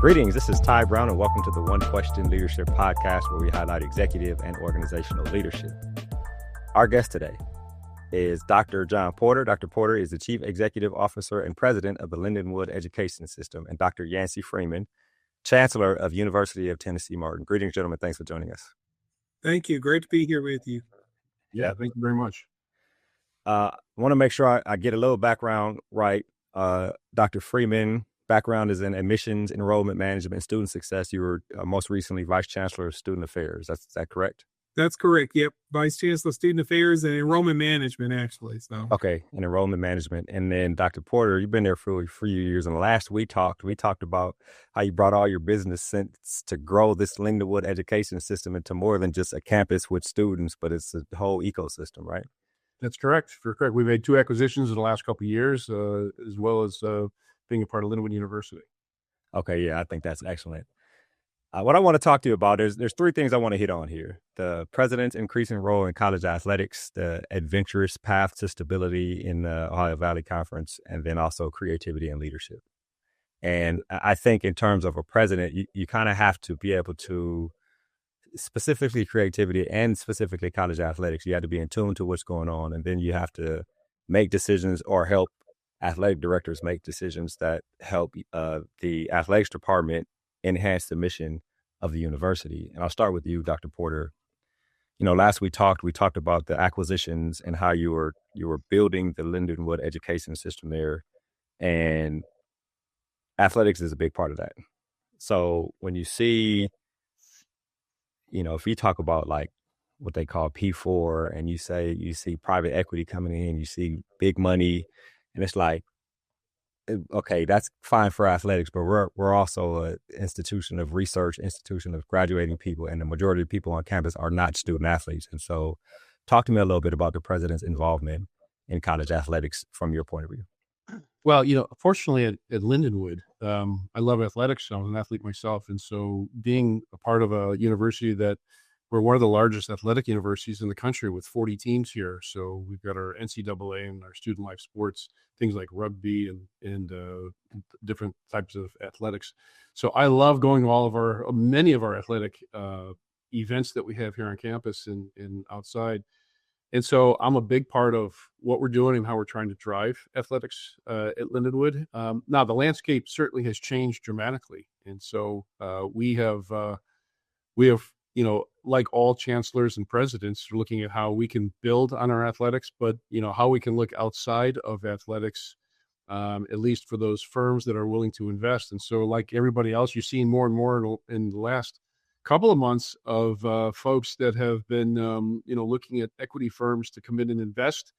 Greetings, this is Ty Brown, and welcome to the One Question Leadership Podcast, where we highlight executive and organizational leadership. Our guest today is Dr. John Porter. Dr. Porter is the Chief Executive Officer and President of the Lindenwood Education System, and Dr. Yancy Freeman, Chancellor of University of Tennessee Martin. Greetings, gentlemen. Thanks for joining us. Thank you. Great to be here with you. Yeah, thank you very much. I want to make sure I get a little background right. Dr. Freeman, background is in admissions, enrollment management, and student success. You were most recently Vice Chancellor of Student Affairs. Is that correct? That's correct. Yep. Vice Chancellor of Student Affairs and Enrollment Management, actually. So okay, and enrollment management. And then Dr. Porter, you've been there for a few years. And last we talked about how you brought all your business sense to grow this Lindenwood education system into more than just a campus with students, but it's a whole ecosystem, right? That's correct. You're correct. We made 2 acquisitions in the last couple of years, as well as being a part of Lindenwood University. Okay, yeah, I think that's excellent. What I want to talk to you about is there's 3 things I want to hit on here: the president's increasing role in college athletics, the adventurous path to stability in the Ohio Valley Conference, and then also creativity and leadership. And I think in terms of a president, you kind of have to be able to, specifically creativity and specifically college athletics, you have to be in tune to what's going on, and then you have to make decisions or help athletic directors make decisions that help the athletics department enhance the mission of the university. And I'll start with you, Dr. Porter. You know, last we talked about the acquisitions and how you were building the Lindenwood education system there, and athletics is a big part of that. So when you see, you know, if you talk about like what they call P4, and you see private equity coming in, you see big money, and it's like, okay, that's fine for athletics, but we're also an institution of research, institution of graduating people, and the majority of people on campus are not student athletes. And so talk to me a little bit about the president's involvement in college athletics from your point of view. Well, you know, fortunately at Lindenwood, I love athletics. I was an athlete myself. And so being a part of a university that we're one of the largest athletic universities in the country with 40 teams here. So we've got our NCAA and our student life sports, things like rugby and different types of athletics. So I love going to many of our athletic events that we have here on campus and outside. And so I'm a big part of what we're doing and how we're trying to drive athletics at Lindenwood. Now, the landscape certainly has changed dramatically. And so we have, you know, like all chancellors and presidents, are looking at how we can build on our athletics, but, you know, how we can look outside of athletics, at least for those firms that are willing to invest. And so like everybody else, you're seeing more and more in the last couple of months of folks that have been, you know, looking at equity firms to come in and invest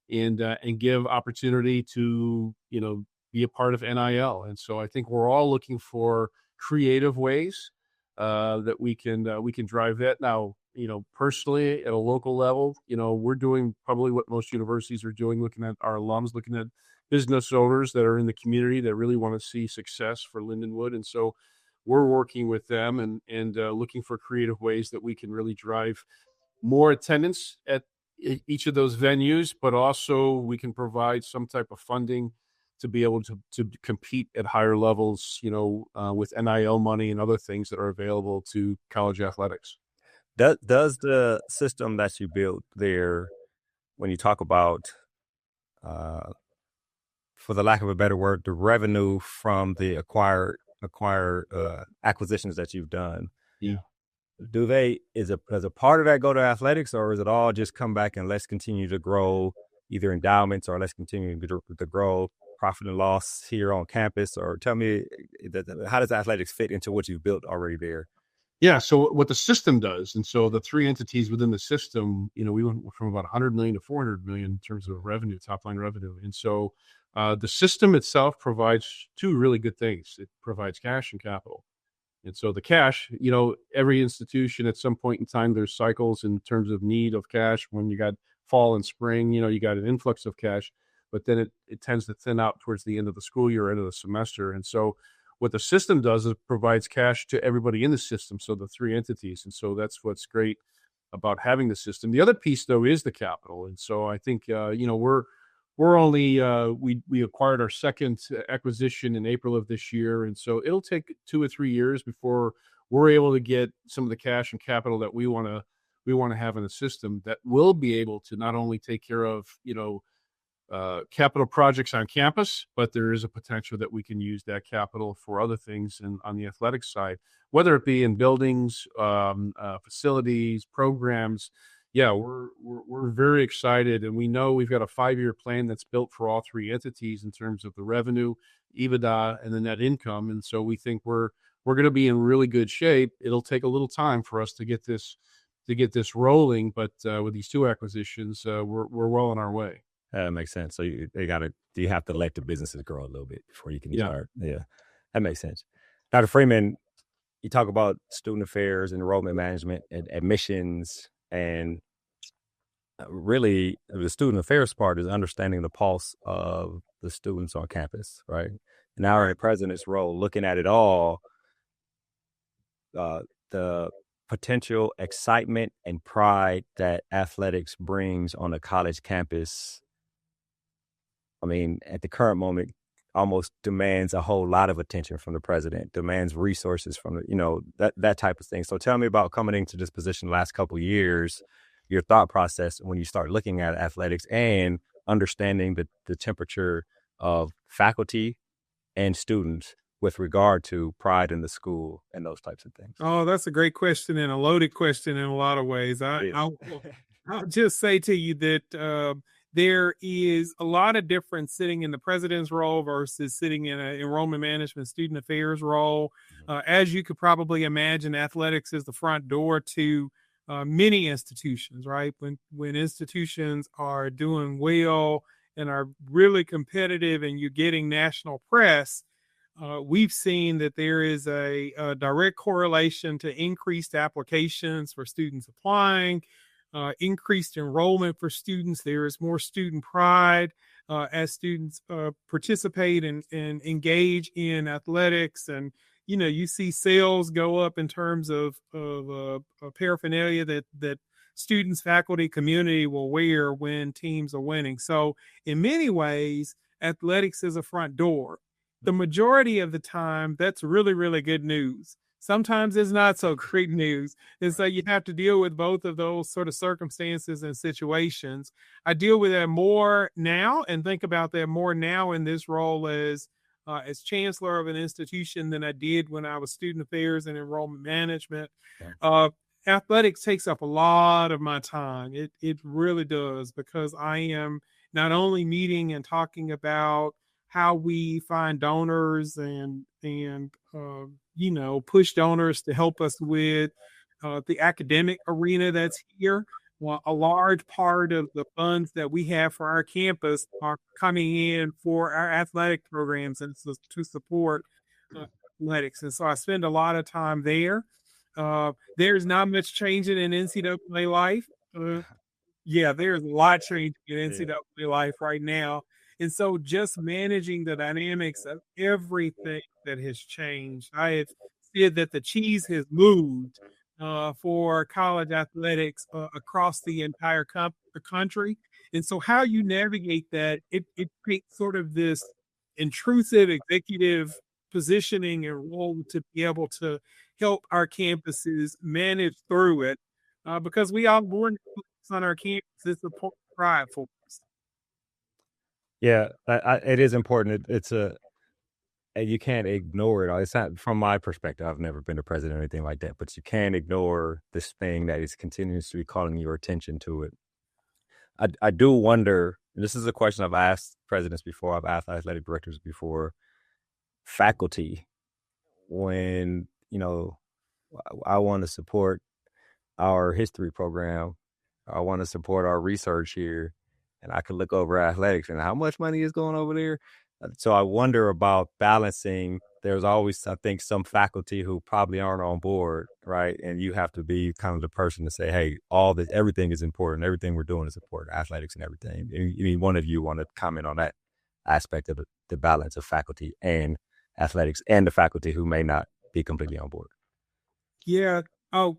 and give opportunity to, you know, be a part of NIL. And so I think we're all looking for creative ways that we can drive that. Now, you know, personally at a local level, you know, we're doing probably what most universities are doing, looking at our alums, looking at business owners that are in the community that really want to see success for Lindenwood. And so we're working with them and looking for creative ways that we can really drive more attendance at each of those venues, but also we can provide some type of funding to be able to compete at higher levels, you know, with NIL money and other things that are available to college athletics. Does the system that you built there, when you talk about, for the lack of a better word, the revenue from the acquired acquisitions that you've done, yeah, does a part of that go to athletics, or is it all just come back and let's continue to grow either endowments or let's continue to grow profit and loss here on campus? Or tell me, how does athletics fit into what you've built already there? Yeah. So what the system does, and so the 3 entities within the system, you know, we went from about 100 million to 400 million in terms of revenue, top line revenue. And so the system itself provides 2 really good things. It provides cash and capital. And so the cash, you know, every institution at some point in time, there's cycles in terms of need of cash. When you got fall and spring, you know, you got an influx of cash, but then it tends to thin out towards the end of the school year, end of the semester. And so what the system does is it provides cash to everybody in the system, so the 3 entities. And so that's what's great about having the system. The other piece, though, is the capital. And so I think, you know, we're only we acquired our second acquisition in April of this year, and so it'll take 2 or 3 years before we're able to get some of the cash and capital that we want to have in the system that will be able to not only take care of capital projects on campus, but there is a potential that we can use that capital for other things on the athletic side, whether it be in buildings, facilities, programs. Yeah, we're very excited, and we know we've got a 5-year plan that's built for all three entities in terms of the revenue, EBITDA, and the net income. And so we think we're going to be in really good shape. It'll take a little time for us to get this rolling, but with these two acquisitions, we're well on our way. That makes sense. So you have to let the businesses grow a little bit before you can start. Yeah, that makes sense. Dr. Freeman, you talk about student affairs, enrollment management, and admissions, and really the student affairs part is understanding the pulse of the students on campus, right? And now in the president's role, looking at it all, the potential excitement and pride that athletics brings on a college campus, I mean, at the current moment, almost demands a whole lot of attention from the president, demands resources from that type of thing. So tell me about coming into this position the last couple of years, your thought process when you start looking at athletics and understanding the temperature of faculty and students with regard to pride in the school and those types of things. Oh, that's a great question and a loaded question in a lot of ways. I'll just say to you that there is a lot of difference sitting in the president's role versus sitting in an enrollment management student affairs role. As you could probably imagine, athletics is the front door to many institutions, right? When institutions are doing well and are really competitive and you're getting national press, we've seen that there is a direct correlation to increased applications for students applying, increased enrollment for students. There is more student pride as students participate and engage in athletics. And, you see sales go up in terms of paraphernalia that students, faculty, community will wear when teams are winning. So in many ways, athletics is a front door. The majority of the time, that's really, really good news. Sometimes it's not so great news. And so you have to deal with both of those sort of circumstances and situations. I deal with that more now and think about that more now in this role as chancellor of an institution than I did when I was student affairs and enrollment management. Athletics takes up a lot of my time. It really does, because I am not only meeting and talking about how we find donors and push donors to help us with the academic arena that's here. Well, a large part of the funds that we have for our campus are coming in for our athletic programs and to support athletics. And so I spend a lot of time there. There's not much changing in NCAA life. There's a lot changing in NCAA life right now. And so just managing the dynamics of everything that has changed. I have said that the cheese has moved for college athletics across the entire country. And so how you navigate that, it takes sort of this intrusive executive positioning and role to be able to help our campuses manage through it, because we are born on our campus. It's a pride for us. Yeah, it is important. You can't ignore it. It's not, from my perspective, I've never been a president or anything like that, but you can't ignore this thing that is continuously calling your attention to it. I do wonder, and this is a question I've asked presidents before, I've asked athletic directors before, faculty, when, I want to support our history program, I want to support our research here, and I could look over athletics and how much money is going over there. So I wonder about balancing. There's always, I think, some faculty who probably aren't on board, right? And you have to be kind of the person to say, hey, everything is important. Everything we're doing is important, athletics and everything. I mean, one of you want to comment on that aspect of the balance of faculty and athletics and the faculty who may not be completely on board. Yeah. Oh,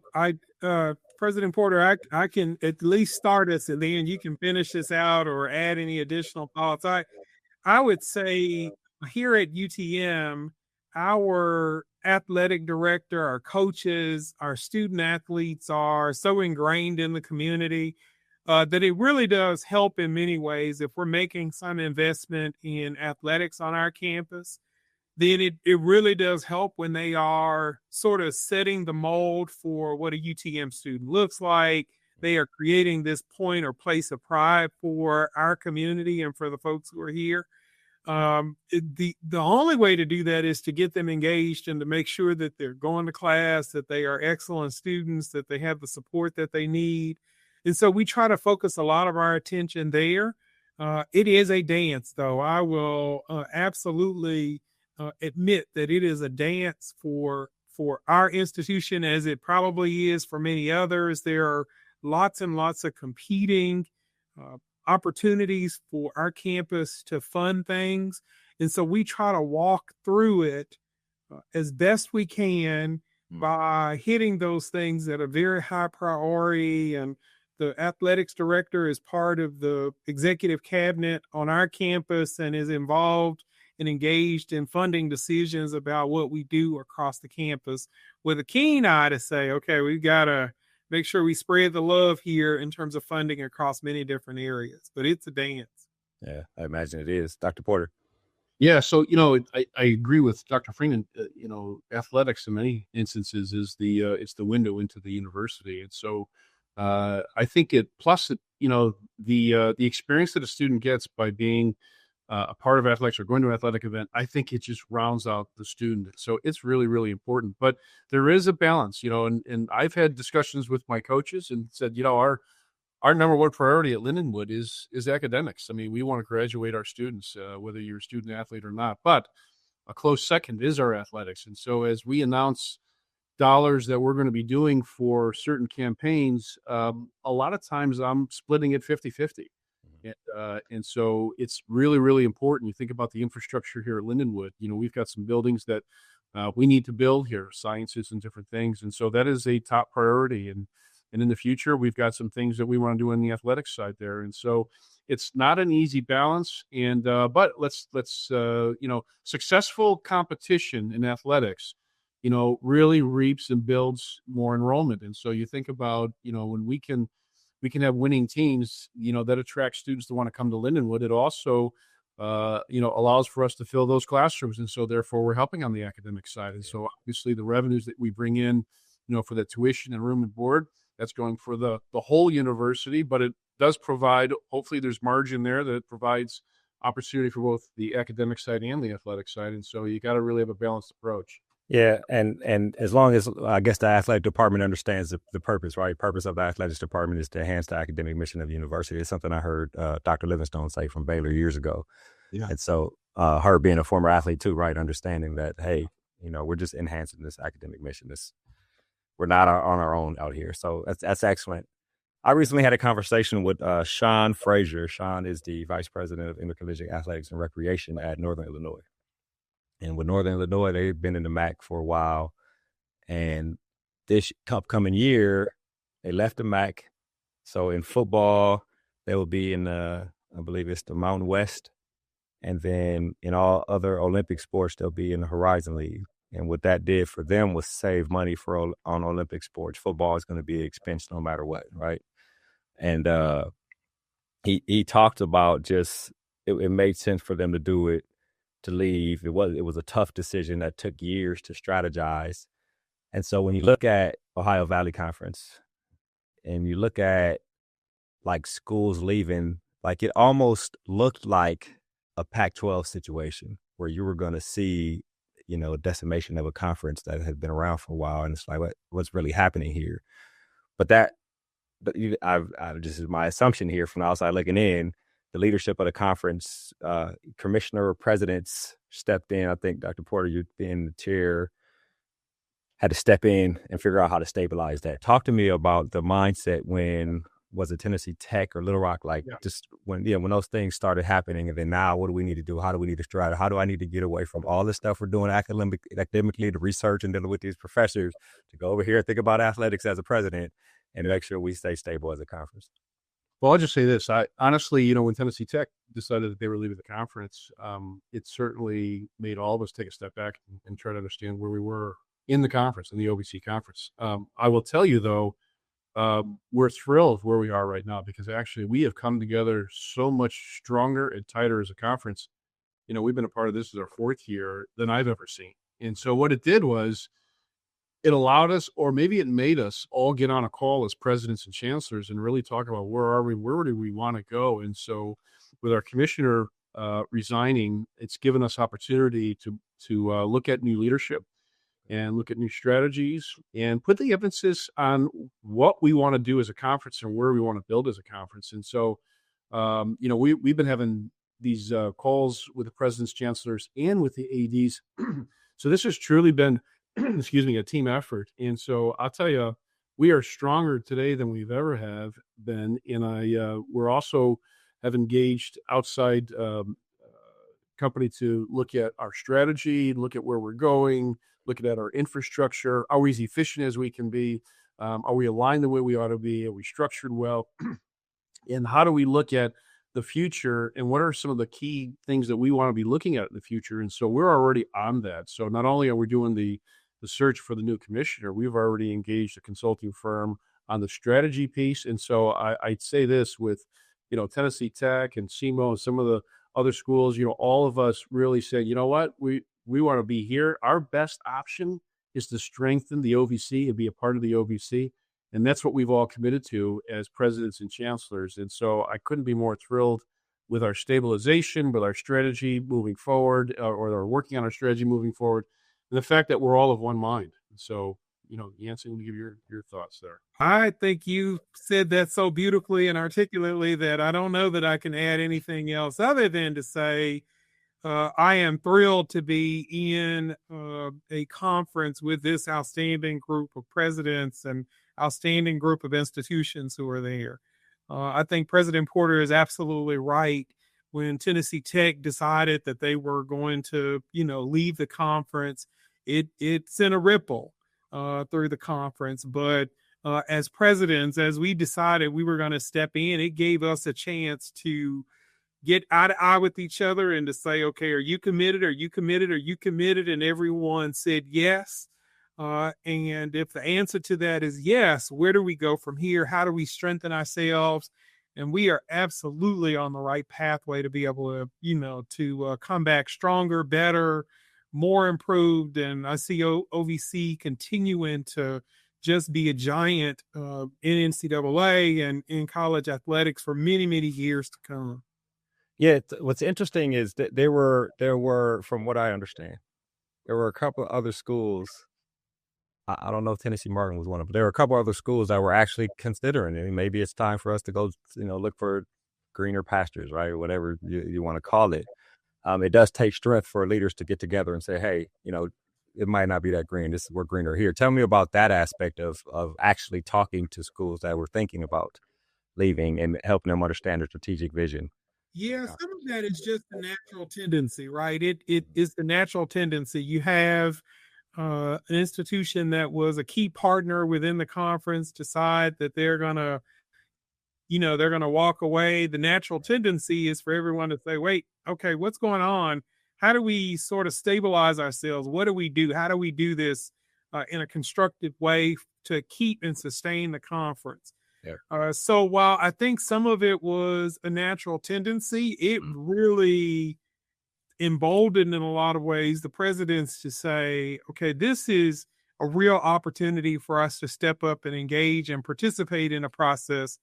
President Porter, I can at least start us, and then you can finish this out or add any additional thoughts. I would say here at UTM, our athletic director, our coaches, our student athletes are so ingrained in the community that it really does help in many ways. If we're making some investment in athletics on our campus, then it really does help when they are sort of setting the mold for what a UTM student looks like. They are creating this point or place of pride for our community and for the folks who are here. The only way to do that is to get them engaged and to make sure that they're going to class, that they are excellent students, that they have the support that they need. And so we try to focus a lot of our attention there. It is a dance, though. I will absolutely admit that it is a dance for our institution, as it probably is for many others. There are lots and lots of competing opportunities for our campus to fund things. And so we try to walk through it as best we can by hitting those things that are very high priority. And the athletics director is part of the executive cabinet on our campus and is involved and engaged in funding decisions about what we do across the campus, with a keen eye to say, okay, we've got to make sure we spread the love here in terms of funding across many different areas. But it's a dance. Yeah, I imagine it is. Dr. Porter. Yeah, so I agree with Dr. Freeman. Athletics in many instances is it's the window into the university, and so I think it. Plus, the experience that a student gets by being a part of athletics or going to an athletic event, I think it just rounds out the student. So it's really, really important. But there is a balance, and I've had discussions with my coaches and said, our number one priority at Lindenwood is academics. I mean, we want to graduate our students, whether you're a student athlete or not. But a close second is our athletics. And so as we announce dollars that we're going to be doing for certain campaigns, a lot of times I'm splitting it 50-50. And so it's really, really important. You think about the infrastructure here at Lindenwood. We've got some buildings that we need to build here, sciences and different things. And so that is a top priority. And in the future, we've got some things that we want to do on the athletics side there. And so it's not an easy balance. And but let's successful competition in athletics, really reaps and builds more enrollment. And so you think about, when we can have winning teams, that attract students to want to come to Lindenwood. It also, allows for us to fill those classrooms. And so therefore we're helping on the academic side. And so obviously the revenues that we bring in, for the tuition and room and board, that's going for the whole university, but it does provide, hopefully there's margin there that provides opportunity for both the academic side and the athletic side. And so you got to really have a balanced approach. Yeah, and as long as, I guess, the athletic department understands the purpose, right? Purpose of the athletics department is to enhance the academic mission of the university. It's something I heard Dr. Livingstone say from Baylor years ago. Yeah. And so her being a former athlete too, right? Understanding that, hey, we're just enhancing this academic mission. We're not on our own out here. So that's excellent. I recently had a conversation with Sean Frazier. Sean is the vice president of intercollegiate athletics and recreation at Northern Illinois. And with Northern Illinois, they've been in the MAC for a while. And this upcoming year, they left the MAC. So in football, they will be in I believe it's the Mountain West. And then in all other Olympic sports, they'll be in the Horizon League. And what that did for them was save money on Olympic sports. Football is going to be an expense no matter what, right? And he talked about just it made sense for them to do it, to leave. It was a tough decision that took years to strategize. And so when you look at Ohio Valley Conference and you look at like schools leaving, like it almost looked like a Pac-12 situation where you were going to see, a decimation of a conference that had been around for a while. And it's like, what's really happening here? But I've just is my assumption here from the outside looking in. The leadership of the conference, commissioner or presidents stepped in. I think Dr. Porter, you being the chair, had to step in and figure out how to stabilize that. Talk to me about the mindset when was it Tennessee Tech or Little Rock? Just when those things started happening, and then now what do we need to do? How do we need to strategize? How do I need to get away from all the stuff we're doing academically, the research and dealing with these professors, to go over here and think about athletics as a president and make sure we stay stable as a conference. Well, I'll just say this. I honestly, when Tennessee Tech decided that they were leaving the conference, it certainly made all of us take a step back and try to understand where we were in the conference, in the OVC conference. I will tell you, though, we're thrilled where we are right now because actually we have come together so much stronger and tighter as a conference. We've been a part of this as our 4th year than I've ever seen. And so what it did was it allowed us, or maybe it made us all get on a call as presidents and chancellors and really talk about where are we, where do we want to go. And so with our commissioner resigning, it's given us opportunity to look at new leadership and look at new strategies and put the emphasis on what we want to do as a conference and where we want to build as a conference. And so, we've been having these calls with the presidents, chancellors, and with the ADs. So this has truly been, a team effort. And so I'll tell you, we are stronger today than we've ever have been. And we're also have engaged outside company to look at our strategy, look at where we're going, looking at our infrastructure. Are we as efficient as we can be? Are we aligned the way we ought to be? Are we structured well? And how do we look at the future? And what are some of the key things that we want to be looking at in the future? And so we're already on that. So not only are we doing the search for the new commissioner, we've already engaged a consulting firm on the strategy piece. And so I'd say this with, Tennessee Tech and SEMO and some of the other schools, all of us really said, you know what, we want to be here. Our best option is to strengthen the OVC and be a part of the OVC. And that's what we've all committed to as presidents and chancellors. And so I couldn't be more thrilled with our stabilization, with our strategy moving forward, or working on our strategy moving forward, and the fact that we're all of one mind. So, Yancy, let me give your thoughts there. I think you said that so beautifully and articulately that I don't know that I can add anything else other than to say I am thrilled to be in a conference with this outstanding group of presidents and outstanding group of institutions who are there. I think President Porter is absolutely right. When Tennessee Tech decided that they were going to, leave the conference, it sent a ripple through the conference. But as presidents, as we decided we were going to step in, it gave us a chance to get eye to eye with each other and to say, okay, are you committed? Are you committed? Are you committed? And everyone said yes. And if the answer to that is yes, where do we go from here? How do we strengthen ourselves? And we are absolutely on the right pathway to be able to, to come back stronger, better, more improved. And I see OVC continuing to just be a giant in NCAA and in college athletics for many, many years to come. Yeah, what's interesting is that there were, from what I understand, there were a couple of other schools. I don't know if Tennessee Martin was one of them, but there were a couple other schools that were actually considering it. Maybe it's time for us to go, look for greener pastures, right? Or whatever you want to call it. It does take strength for leaders to get together and say, hey, it might not be that green. We're greener here. Tell me about that aspect of actually talking to schools that were thinking about leaving and helping them understand their strategic vision. Yeah, some of that is just the natural tendency, right? It is the natural tendency. You have an institution that was a key partner within the conference decide that they're gonna walk away. The natural tendency is for everyone to say, wait, okay, what's going on? How do we sort of stabilize ourselves? What do we do? How do we do this in a constructive way to keep and sustain the conference? Yeah. So while I think some of it was a natural tendency, it really emboldened in a lot of ways the presidents to say, okay, this is a real opportunity for us to step up and engage and participate in a process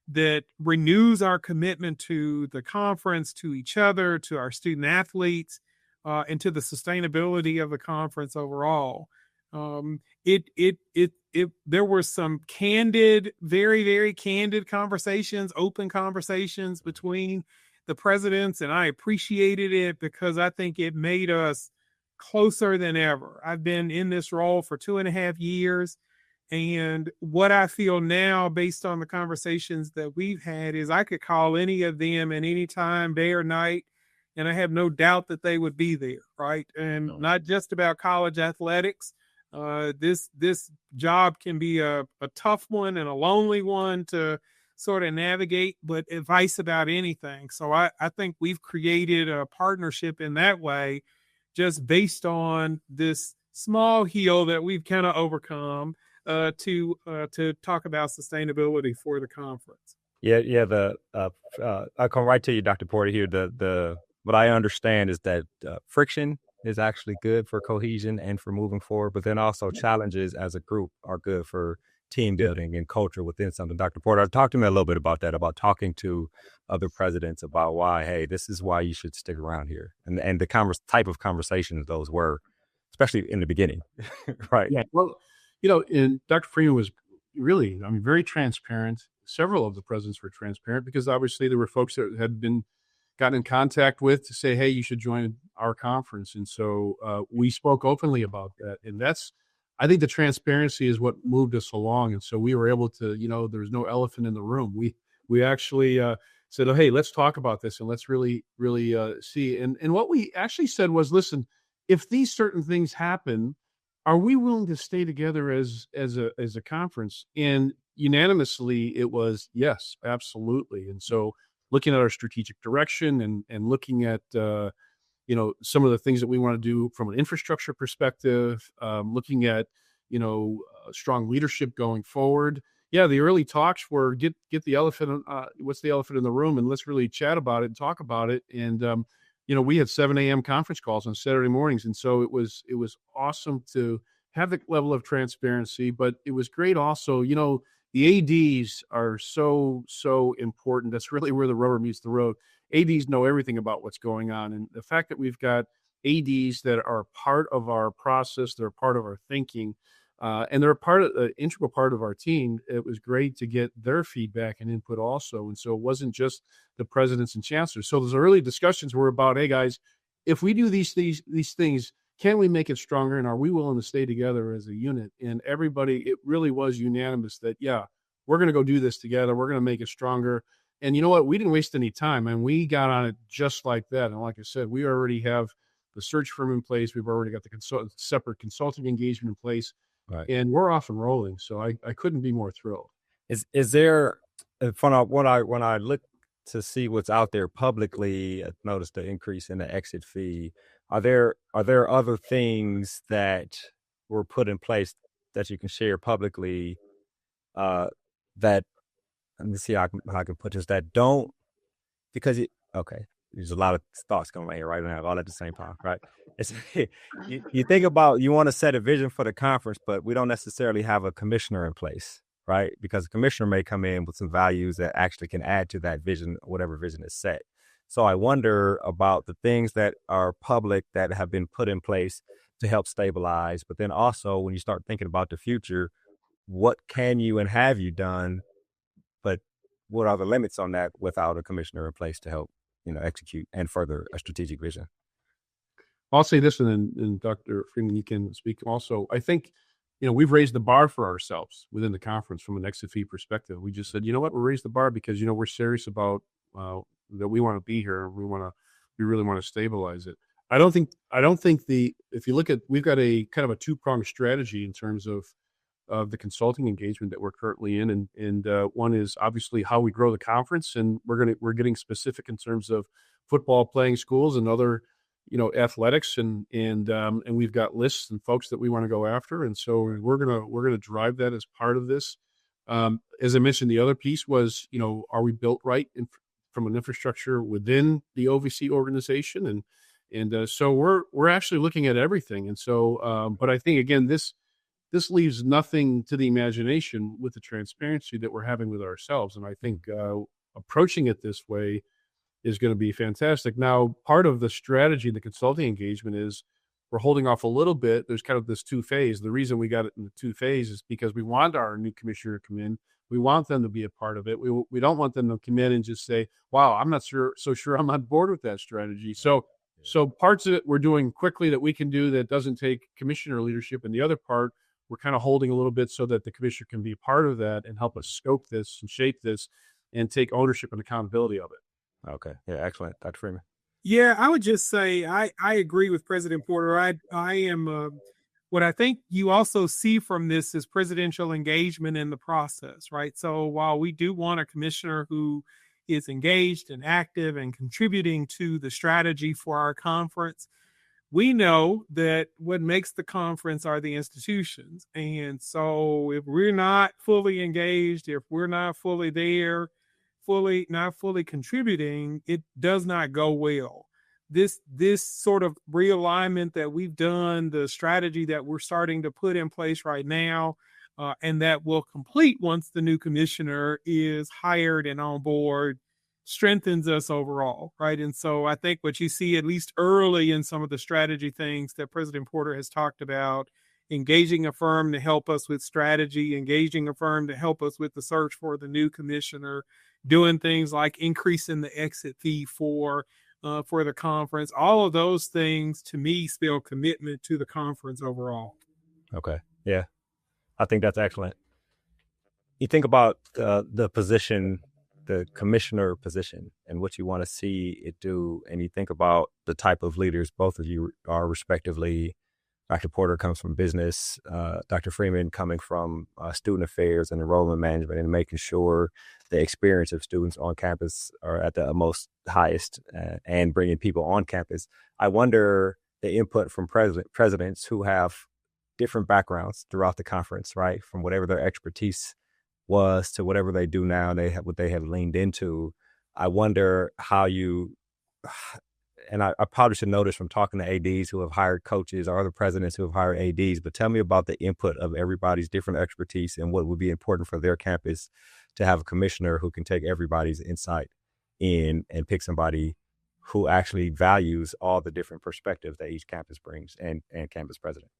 that renews our commitment to the conference, to each other, to our student athletes, and to the sustainability of the conference overall. There were some candid, very, very candid conversations, open conversations between the presidents, and I appreciated it because I think it made us closer than ever. I've been in this role for 2.5 years, and what I feel now, based on the conversations that we've had, is I could call any of them at any time, day or night, and I have no doubt that they would be there, right? And not just about college athletics, This job can be a tough one and a lonely one to sort of navigate, but advice about anything. So I think we've created a partnership in that way, just based on this small hill that we've kind of overcome to talk about sustainability for the conference. Yeah. I'll come right to you, Dr. Porter. Here, the what I understand is that friction is actually good for cohesion and for moving forward, but then also challenges as a group are good for team building and culture within something. Dr. Porter, talk to me a little bit about that, about talking to other presidents about why, hey, this is why you should stick around here, and the type of conversations those were, especially in the beginning, right? Yeah. Well, and Dr. Freeman was really, very transparent. Several of the presidents were transparent because obviously there were folks that had gotten in contact with to say, hey, you should join our conference. And so we spoke openly about that. And I think the transparency is what moved us along. And so we were able to, there was no elephant in the room. We actually said, oh, hey, let's talk about this and let's really, really see. And what we actually said was, listen, if these certain things happen, are we willing to stay together as a conference? And unanimously, it was yes, absolutely. And so looking at our strategic direction and looking at some of the things that we want to do from an infrastructure perspective, looking at strong leadership going forward. Yeah, the early talks were get the elephant. What's the elephant in the room, and let's really chat about it and talk about it. And we had 7 a.m. conference calls on Saturday mornings, and so it was awesome to have the level of transparency. But it was great also. The ADs are so important. That's really where the rubber meets the road. ADs know everything about what's going on. And the fact that we've got ADs that are part of our process, they're part of our thinking, and they're an integral part of our team. It was great to get their feedback and input also. And so it wasn't just the presidents and chancellors. So those early discussions were about, hey, guys, if we do these things, can we make it stronger? And are we willing to stay together as a unit? And everybody, it really was unanimous that, yeah, we're going to go do this together. We're going to make it stronger. And you know what? We didn't waste any time. And we got on it just like that. And like I said, we already have the search firm in place. We've already got the separate consulting engagement in place. Right. And we're off and rolling. So I couldn't be more thrilled. Is there, when I look to see what's out there publicly, I noticed the increase in the exit fee. Are there other things that were put in place that you can share publicly that, let me see how I can put this, that don't, because there's a lot of thoughts going on here right now, all at the same time, right? It's, you think about, you want to set a vision for the conference, but we don't necessarily have a commissioner in place, right? Because the commissioner may come in with some values that actually can add to that vision, whatever vision is set. So I wonder about the things that are public that have been put in place to help stabilize, but then also when you start thinking about the future, what can you and have you done, but what are the limits on that without a commissioner in place to help, execute and further a strategic vision? I'll say this, and Dr. Freeman, you can speak also. I think, we've raised the bar for ourselves within the conference from an exit fee perspective. We just said, you know what, we'll raise the bar because, we're serious about that we want to be here. We really want to stabilize it. I don't think if you look at, we've got a kind of a two-pronged strategy in terms of the consulting engagement that we're currently in. And one is obviously how we grow the conference. And we're getting specific in terms of football playing schools and other, athletics and we've got lists and folks that we want to go after. And so we're going to drive that as part of this. As I mentioned, the other piece was, are we built right from an infrastructure within the OVC organization? And so we're actually looking at everything. And so, but I think, again, this leaves nothing to the imagination with the transparency that we're having with ourselves. And I think approaching it this way is going to be fantastic. Now, part of the strategy, the consulting engagement, is we're holding off a little bit. There's kind of this two-phase. The reason we got it in the two-phase is because we want our new commissioner to come in. We want them to be a part of it. We don't want them to come in and just say, wow, I'm not so sure I'm on board with that strategy. So parts of it we're doing quickly that we can do that doesn't take commissioner leadership. And the other part, we're kind of holding a little bit so that the commissioner can be a part of that and help us scope this and shape this and take ownership and accountability of it. Okay. Yeah, excellent. Dr. Freeman. Yeah, I would just say I agree with President Porter. I am what I think you also see from this is presidential engagement in the process, right? So while we do want a commissioner who is engaged and active and contributing to the strategy for our conference, we know that what makes the conference are the institutions. And so if we're not fully engaged, if we're not fully there, not fully contributing, it does not go well. This sort of realignment that we've done, the strategy that we're starting to put in place right now, and that will complete once the new commissioner is hired and on board, strengthens us overall, right? And so I think what you see, at least early in some of the strategy things that President Porter has talked about, engaging a firm to help us with strategy, engaging a firm to help us with the search for the new commissioner, doing things like increasing the exit fee for the conference. All of those things, to me, spell commitment to the conference overall. Okay. Yeah. I think that's excellent. You think about the position, the commissioner position, and what you want to see it do, and you think about the type of leaders both of you are respectively. Dr. Porter comes from business, Dr. Freeman coming from student affairs and enrollment management, and making sure the experience of students on campus are at the most highest, and bringing people on campus. I wonder the input from presidents who have different backgrounds throughout the conference, right? From whatever their expertise was to whatever they do now, what they have leaned into. I wonder how you, and I probably should know this from talking to ADs who have hired coaches or other presidents who have hired ADs, but tell me about the input of everybody's different expertise and what would be important for their campus to have a commissioner who can take everybody's insight in and pick somebody who actually values all the different perspectives that each campus brings and campus president.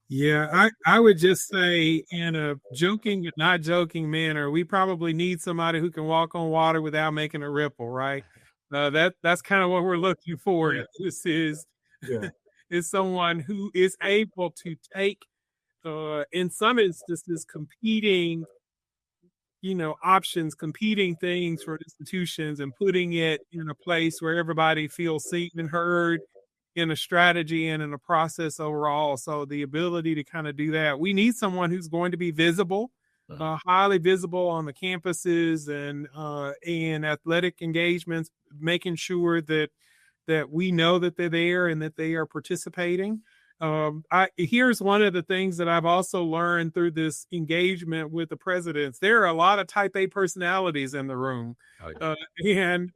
Yeah, I would just say, in a joking, not joking manner, we probably need somebody who can walk on water without making a ripple, right? That's kind of what we're looking for. Yeah. This is someone who is able to take, in some instances, competing options, competing things for institutions, and putting it in a place where everybody feels seen and heard, in a strategy and in a process overall. So the ability to kind of do that, we need someone who's going to be visible, highly visible on the campuses and in athletic engagements, making sure that we know that they're there and that they are participating. Here's one of the things that I've also learned through this engagement with the presidents. There are a lot of type A personalities in the room. Oh, yeah. And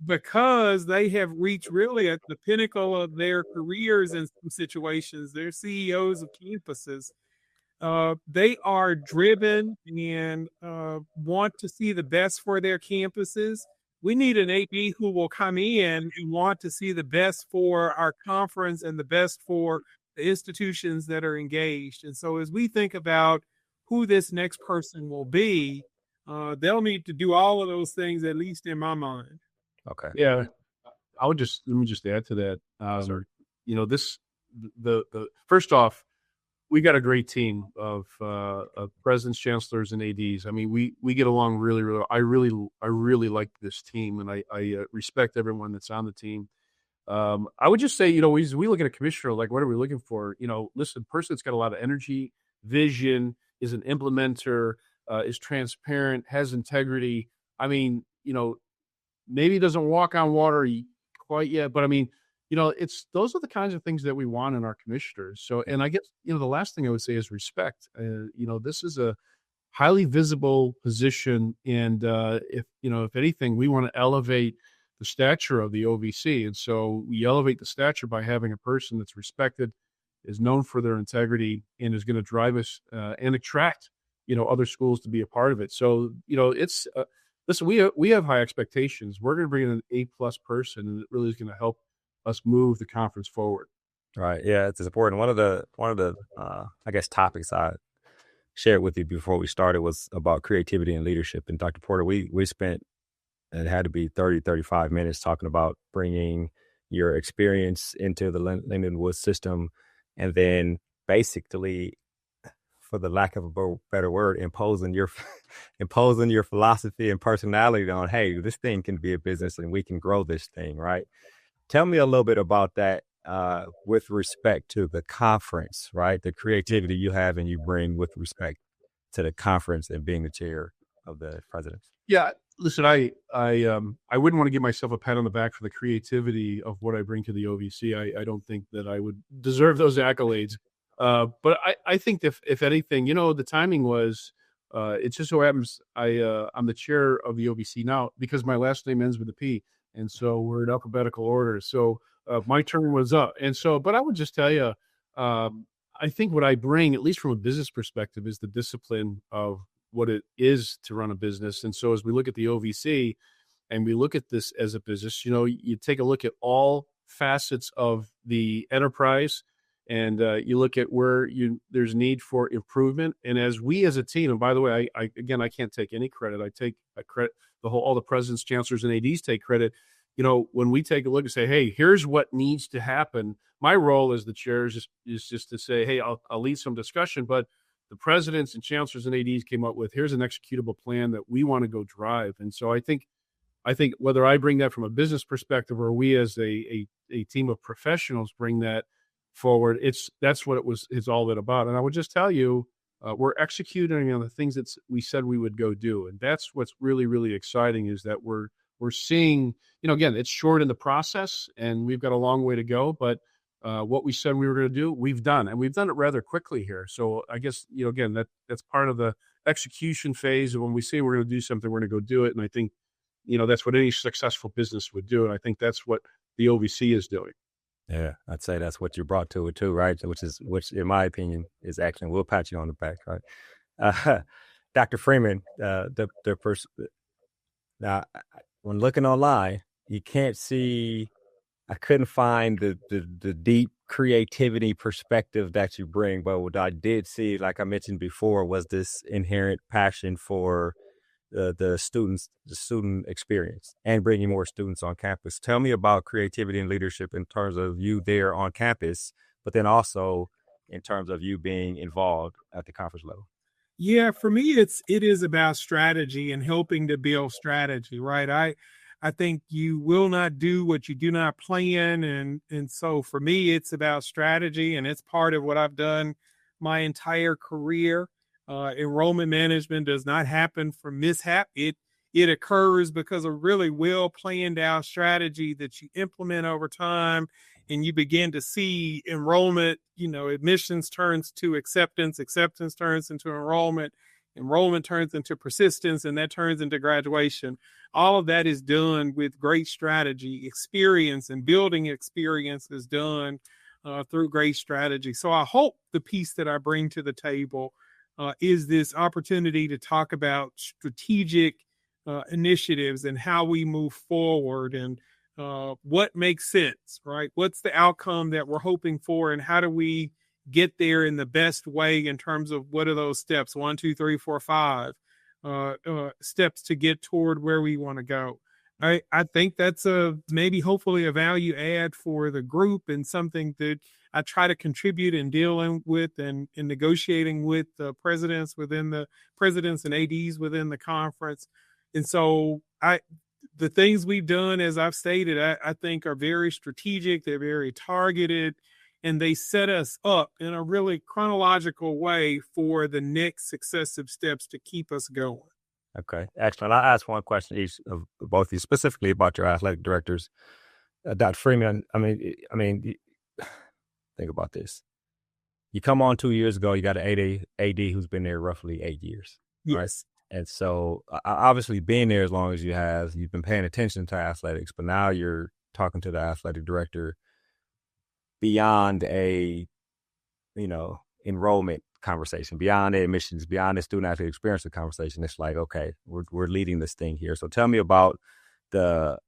because they have reached really at the pinnacle of their careers in some situations, they're CEOs of campuses. They are driven and want to see the best for their campuses. We need an AD who will come in and want to see the best for our conference and the best for the institutions that are engaged. And so as we think about who this next person will be, they'll need to do all of those things, at least in my mind. Okay. Yeah. Let me just add to that. The first off, we got a great team of presidents, chancellors, and ADs. I mean, we get along really, really. I really like this team, and I respect everyone that's on the team. I would just say, as we look at a commissioner, like, what are we looking for? Listen, person that's got a lot of energy, vision, is an implementer, is transparent, has integrity. I mean, maybe doesn't walk on water quite yet, but I mean, those are the kinds of things that we want in our commissioners. So, and I guess, the last thing I would say is respect. This is a highly visible position. And if anything, we want to elevate the stature of the OVC. And so we elevate the stature by having a person that's respected, is known for their integrity, and is going to drive us and attract, other schools to be a part of it. So, it's listen, we have high expectations. We're going to bring in an A+ person, and it really is going to help us move the conference forward. Right. Yeah, it's important. One of the I guess topics I shared with you before we started was about creativity and leadership. And Dr. Porter, we spent, it had to be 35 minutes talking about bringing your experience into the Lindenwood system, and then basically, for the lack of a better word, imposing your philosophy and personality on, hey, this thing can be a business and we can grow this thing, right? Tell me a little bit about that with respect to the conference, right? The creativity you have and you bring with respect to the conference and being the chair of the presidents. Yeah, listen, I wouldn't want to give myself a pat on the back for the creativity of what I bring to the OVC. I don't think that I would deserve those accolades. But I think if anything, the timing was, it just so happens I'm the chair of the OVC now because my last name ends with a P, and so we're in alphabetical order. So my turn was up, and so, but I would just tell you, I think what I bring, at least from a business perspective, is the discipline of what it is to run a business. And so as we look at the OVC and we look at this as a business, you take a look at all facets of the enterprise and you look at where there's need for improvement. And as we as a team, and by the way, I can't take any credit. I take credit, all the presidents, chancellors, and ADs take credit. When we take a look and say, hey, here's what needs to happen. My role as the chair is just to say, hey, I'll lead some discussion, but the presidents and chancellors and ADs came up with, here's an executable plan that we want to go drive. And so I think whether I bring that from a business perspective or we as a team of professionals bring that forward, that's what it's all been about. And I would just tell you, we're executing on the things that we said we would go do. And that's what's really, really exciting is that we're seeing, again, it's short in the process and we've got a long way to go, but what we said we were going to do, we've done, and we've done it rather quickly here. So I guess, again, that's part of the execution phase. And when we say we're going to do something, we're going to go do it. And I think, that's what any successful business would do. And I think that's what the OVC is doing. Yeah, I'd say that's what you brought to it too, right? Which in my opinion is excellent. We'll pat you on the back, right? Dr. Freeman, now when looking online, you can't see. I couldn't find the deep creativity perspective that you bring, but what I did see, like I mentioned before, was this inherent passion for the student experience and bringing more students on campus. Tell me about creativity and leadership in terms of you there on campus, but then also in terms of you being involved at the conference level. Yeah, for me, it is about strategy and helping to build strategy, right? I think you will not do what you do not plan. And so for me, it's about strategy, and it's part of what I've done my entire career. Enrollment management does not happen from mishap. It occurs because of really well planned out strategy that you implement over time, and you begin to see enrollment, admissions turns to acceptance turns into enrollment turns into persistence, and that turns into graduation. All of that is done with great strategy. Experience and building experience is done through great strategy. So I hope the piece that I bring to the table is this opportunity to talk about strategic initiatives and how we move forward and what makes sense, right? What's the outcome that we're hoping for, and how do we get there in the best way in terms of what are those steps, 1, 2, 3, 4, 5 steps to get toward where we want to go. I think that's hopefully a value add for the group and something that I try to contribute in dealing with and in negotiating with the presidents and ADs within the conference. And so the things we've done, as I've stated, I think are very strategic. They're very targeted, and they set us up in a really chronological way for the next successive steps to keep us going. Okay, excellent. I'll ask one question each of both of you, specifically about your athletic directors. Dr. Freeman, I mean, think about this. You come on 2 years ago, you got an AD who's been there roughly 8 years. Yes. Right? And so obviously being there as long as you have, you've been paying attention to athletics, but now you're talking to the athletic director beyond a, enrollment conversation, beyond the admissions, beyond the student athlete experience conversation. It's like, okay, we're leading this thing here. So tell me about the,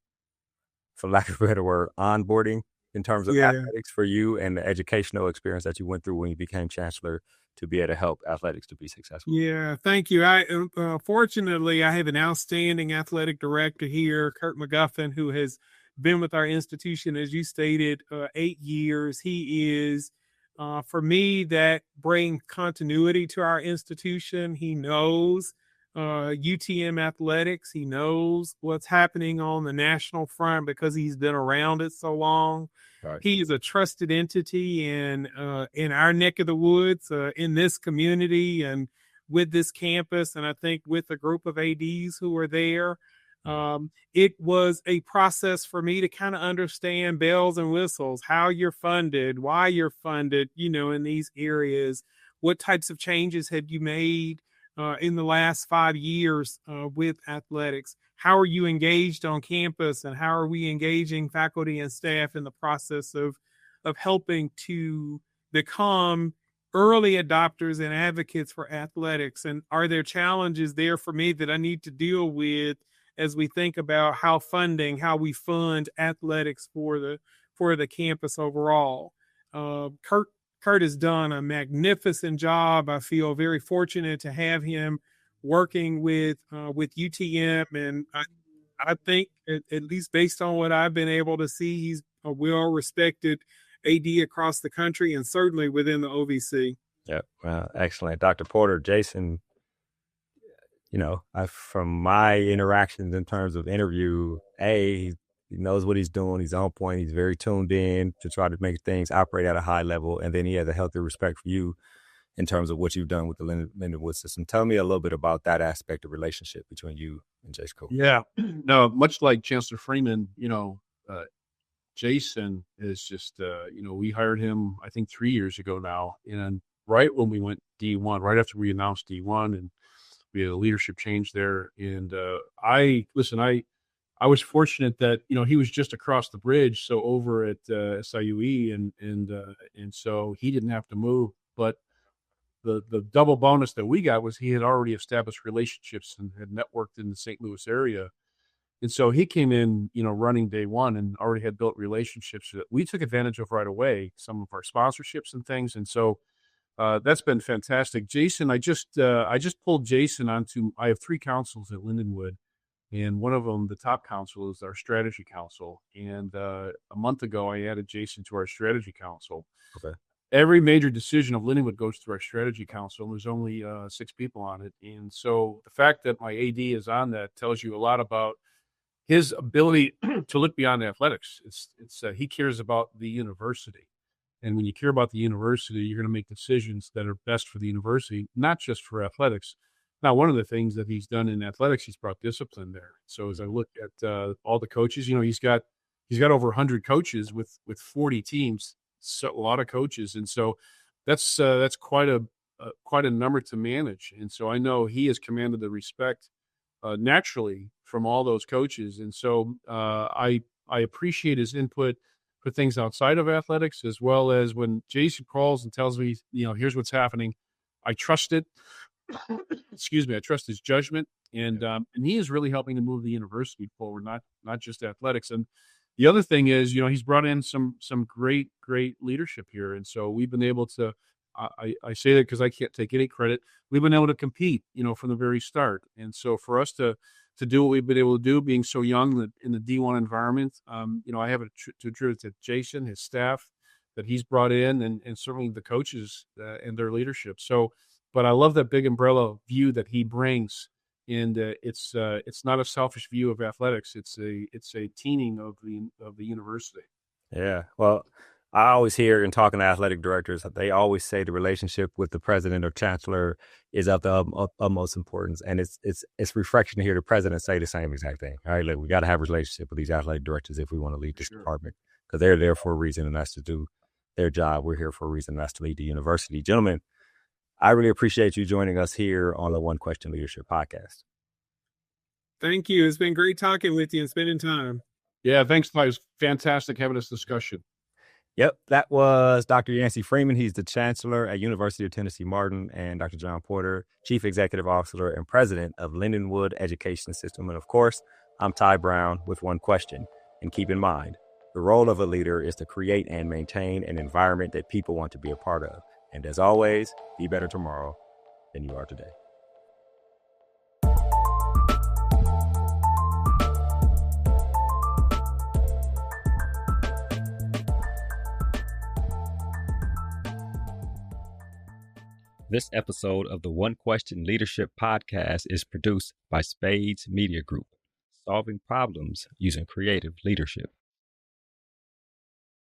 for lack of a better word, onboarding in terms of athletics for you and the educational experience that you went through when you became chancellor to be able to help athletics to be successful. Yeah, thank you. Fortunately, I have an outstanding athletic director here, Kurt McGuffin, who has been with our institution, as you stated, 8 years. He is, for me, that brings continuity to our institution. He knows UTM athletics. He knows what's happening on the national front because he's been around it so long. Right. He is a trusted entity in our neck of the woods, in this community, and with this campus. And I think with a group of ADs who are there, it was a process for me to kind of understand bells and whistles, how you're funded, why you're funded, in these areas. What types of changes have you made in the last 5 years with athletics? How are you engaged on campus, and how are we engaging faculty and staff in the process of helping to become early adopters and advocates for athletics? And are there challenges there for me that I need to deal with as we think about how we fund athletics for the campus overall? Kurt has done a magnificent job. I feel very fortunate to have him working with UTM, and I think at least based on what I've been able to see, he's a well-respected AD across the country and certainly within the OVC. Yeah, excellent, Dr. Porter. Jason, from my interactions in terms of interview, he knows what he's doing. He's on point. He's very tuned in to try to make things operate at a high level. And then he has a healthy respect for you in terms of what you've done with the Lindenwood system. Tell me a little bit about that aspect of relationship between you and Jason Cole. Yeah, no, much like Chancellor Freeman, Jason is just, we hired him, I think 3 years ago now. And right when we went D1, right after we announced D1, and we had a leadership change there. And I was fortunate that, he was just across the bridge. So over at SIUE and so he didn't have to move, but the double bonus that we got was he had already established relationships and had networked in the St. Louis area. And so he came in, running day one and already had built relationships that we took advantage of right away, some of our sponsorships and things. And so that's been fantastic. Jason, I just pulled Jason I have 3 councils at Lindenwood, and one of them, the top council, is our strategy council. And a month ago, I added Jason to our strategy council. Okay. Every major decision of Lindenwood goes through our strategy council, and there's only 6 people on it. And so the fact that my AD is on that tells you a lot about his ability to look beyond athletics. He cares about the university. And when you care about the university, you're going to make decisions that are best for the university, not just for athletics. Now, one of the things that he's done in athletics, he's brought discipline there. So as I look at all the coaches, he's got over 100 coaches with 40 teams. So a lot of coaches, and so that's quite a number to manage. And so I know he has commanded the respect naturally from all those coaches. And so I appreciate his input for things outside of athletics, as well as when Jason calls and tells me, here's what's happening. I trust it. Excuse me. I trust his judgment, and he is really helping to move the university forward, not just athletics. And the other thing is, he's brought in some great leadership here. And so we've been able to, I say that because I can't take any credit. We've been able to compete, from the very start. And so for us to do what we've been able to do, being so young in the D1 environment, I have to attribute to Jason, his staff that he's brought in, and certainly the coaches and their leadership. So, but I love that big umbrella view that he brings. And it's not a selfish view of athletics. It's a teaming of the university. Yeah. Well, I always hear in talking to athletic directors, they always say the relationship with the president or chancellor is of the utmost importance. And it's refreshing to hear the president say the same exact thing. All right, look, we got to have a relationship with these athletic directors if we want to lead this department, because they're there for a reason, and that's to do their job. We're here for a reason, and that's to lead the university. Gentlemen, I really appreciate you joining us here on the One Question Leadership Podcast. Thank you. It's been great talking with you and spending time. Yeah, thanks. It was fantastic having this discussion. Yep, that was Dr. Yancy Freeman. He's the chancellor at University of Tennessee Martin, and Dr. John Porter, chief executive officer and president of Lindenwood Education System. And of course, I'm Ty Brown with One Question. And keep in mind, the role of a leader is to create and maintain an environment that people want to be a part of. And as always, be better tomorrow than you are today. This episode of the One Question Leadership Podcast is produced by Spades Media Group, solving problems using creative leadership.